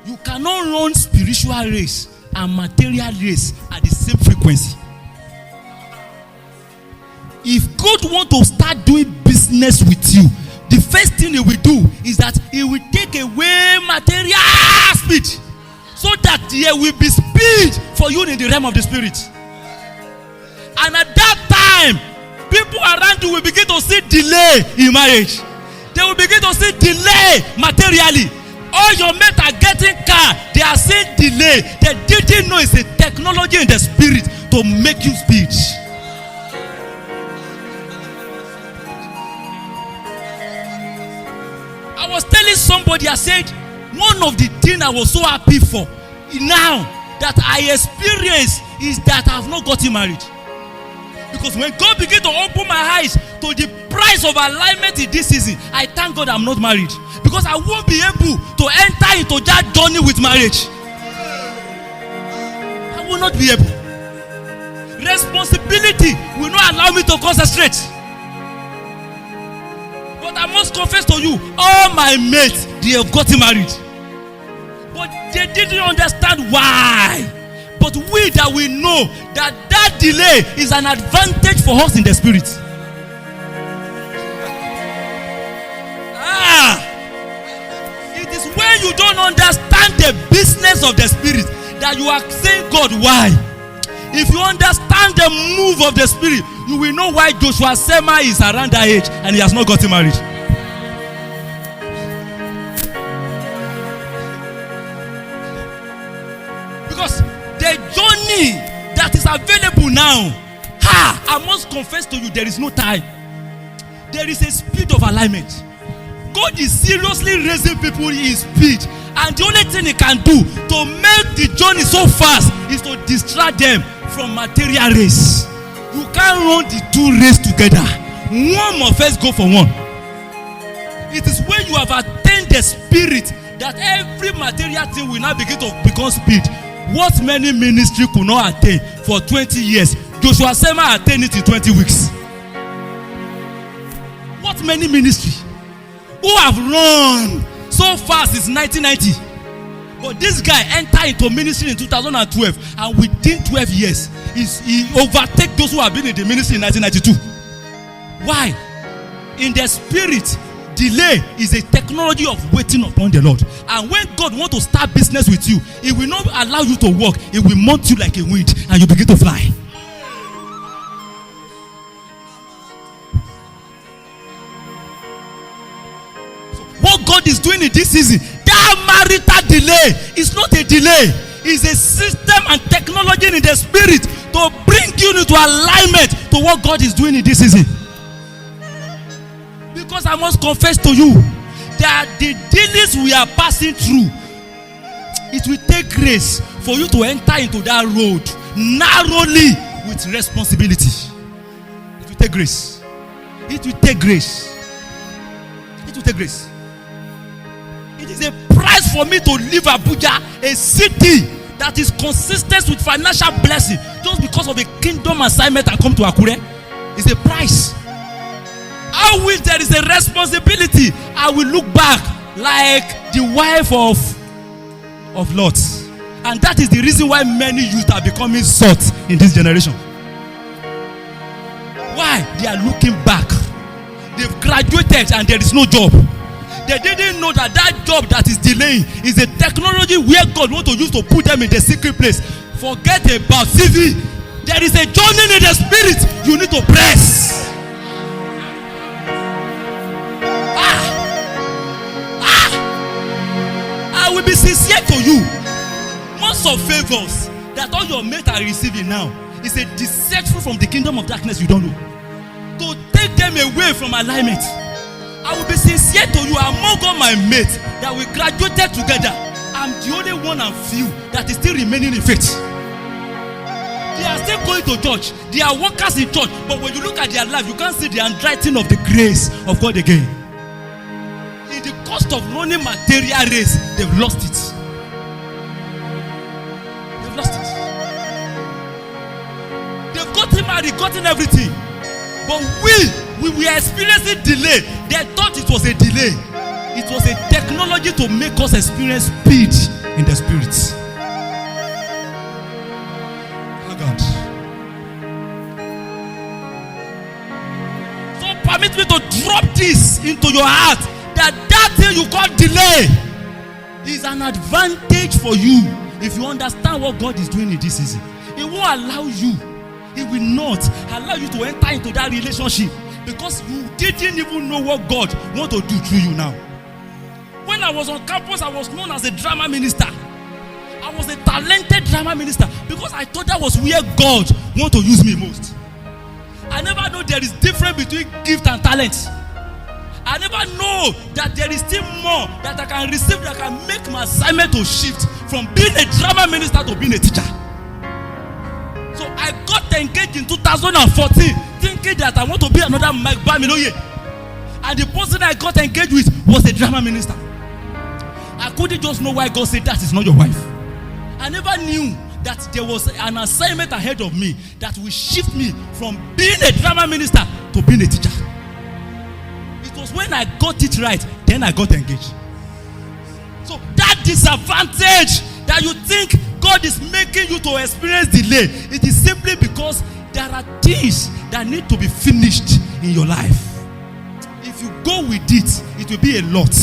You cannot run spiritual race and material race at the same frequency. If God want to start doing business with you, the first thing he will do is that he will take away material speed, so that there will be speed for you in the realm of the spirit. And at that time, people around you will begin to see delay in marriage. They will begin to see delay materially. All your mates are getting car, they are seeing delay. They didn't know it's a technology in the spirit to make you speed. I was telling somebody, I said, one of the things I was so happy for now that I experienced is that I have not gotten married. Because when God began to open my eyes to the price of alignment in this season, I thank God I'm not married. Because I won't be able to enter into that journey with marriage. I will not be able. Responsibility will not allow me to concentrate. But I must confess to you, all my mates, they have gotten married. But they didn't understand why. But we that we know that that delay is an advantage for us in the spirit. It is when you don't understand the business of the spirit that you are saying, God, why? If you understand the move of the spirit, you will know why Joshua Sema is around that age and he has not gotten married. Because the journey that is available now, I must confess to you, there is no time. There is a speed of alignment. God is seriously raising people in speed, and the only thing he can do to make the journey so fast is to distract them from material race. You can't run the two races together. One must first go for one. It is when you have attained the spirit that every material thing will now begin to become speed. What many ministry could not attain for 20 years, Joshua Sema attained it in 20 weeks. What many ministry who have run so fast since 1990. But this guy entered into ministry in 2012, and within 12 years, he overtake those who have been in the ministry in 1992. Why? In the spirit, delay is a technology of waiting upon the Lord. And when God wants to start business with you, He will not allow you to walk. He will mount you like a wind, and you begin to fly. What God is doing in this season, that marital delay is not a delay. It's a system and technology in the spirit to bring you into alignment to what God is doing in this season. Because I must confess to you that the dealings we are passing through, it will take grace for you to enter into that road narrowly with responsibility. It will take grace. It will take grace. It will take grace. It is a price for me to leave Abuja, a city that is consistent with financial blessing, just because of a kingdom assignment, and come to Akure. It's a price. I wish there is a responsibility. I will look back like the wife of Lot. And that is the reason why many youth are becoming salt in this generation. Why? They are looking back. They've graduated and there is no job. They didn't know that that job that is delaying is a technology where God wants to use to put them in the secret place. Forget about CV. There is a journey in the spirit you need to press. I will be sincere to you. Most of favors that all your mates are receiving now is a deceitful from the kingdom of darkness you don't know. To take them away from alignment. I will be sincere to you. Among all my mates that we graduated together, I'm the only one and few that is still remaining in faith. They are still going to church. They are workers in church. But when you look at their life, you can't see the handwriting of the grace of God again. In the cost of running material race, they've lost it. They've lost it. They've gotten married, gotten everything. But we were experiencing delay. They thought it was a delay. It was a technology to make us experience speed in the spirit. Oh God. So permit me to drop this into your heart, that thing you call delay is an advantage for you if you understand what God is doing in this season. He won't allow you. He will not allow you to enter into that relationship because you didn't even know what God wants to do through you now. When I was on campus, I was known as a drama minister. I was a talented drama minister because I thought that was where God wants to use me most. I never know there is difference between gift and talent. I never know that there is still more that I can receive that can make my assignment to shift from being a drama minister to being a teacher. So I got engaged in 2014 thinking that I want to be another Mike Bamiloye. And the person I got engaged with was a drama minister. I couldn't just know why God said that is not your wife. I never knew that there was an assignment ahead of me that will shift me from being a drama minister to being a teacher. It was when I got it right, then I got engaged. So that disadvantage that you think God is making you to experience delay, it is simply because there are things that need to be finished in your life. If you go with it, it will be a lot.